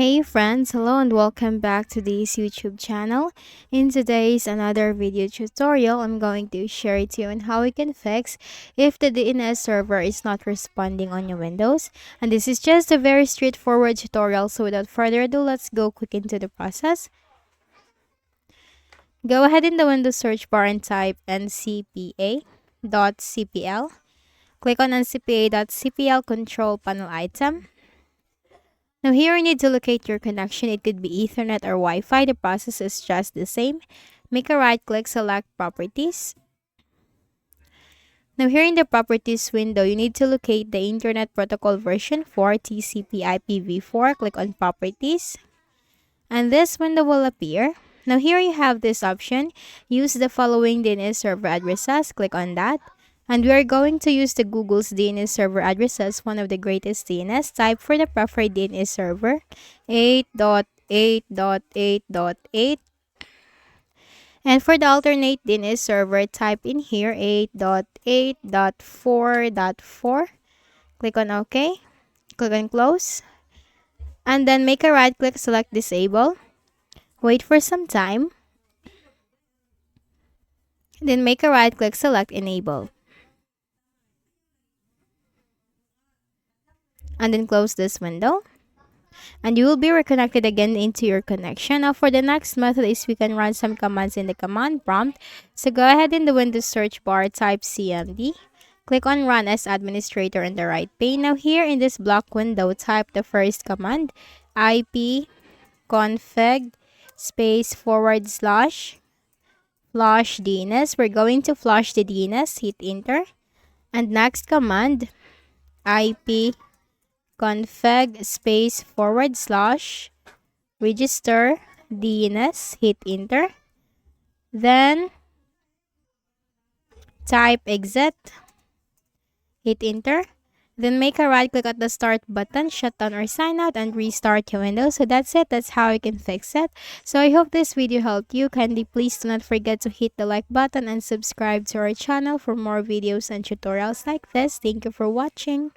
Hey friends, hello and welcome back to this YouTube channel. In today's another video tutorial, I'm going to share it to you on how we can fix if the DNS server is not responding on your Windows. And this is just a very straightforward tutorial, so without further ado, let's go quick into the process. Go ahead in the Windows search bar and type ncpa.cpl. Click on ncpa.cpl control panel item. Now here you need to locate your connection. It could be Ethernet or Wi-Fi. The process is just the same. Make a right click, select Properties. Now here in the Properties window, you need to locate the Internet Protocol version 4 TCP IPv4. Click on Properties. And this window will appear. Now here you have this option. Use the following DNS server addresses. Click on that. And we are going to use the Google's DNS server address as one of the greatest DNS. Type for the preferred DNS server 8.8.8.8. And for the alternate DNS server, type in here 8.8.4.4. Click on OK. Click on Close. And then make a right click, select Disable. Wait for some time. Then make a right click, select Enable. And then close this window, and you will be reconnected again into your connection. Now for the next method is we can run some commands in the command prompt. So go ahead in the Windows search bar, type cmd, click on run as administrator in the right pane. Now here in this block window, type the first command, ip config space / flush DNS. We're going to flush the DNS, hit enter. And next command, ip config space / register DNS, hit enter. Then type exit, hit enter. Then make a right click at the start button, shut down or sign out, and restart your Windows. So that's it. That's how you can fix it. So I hope this video helped you. Kindly please do not forget to hit the like button and subscribe to our channel for more videos and tutorials like this. Thank you for watching.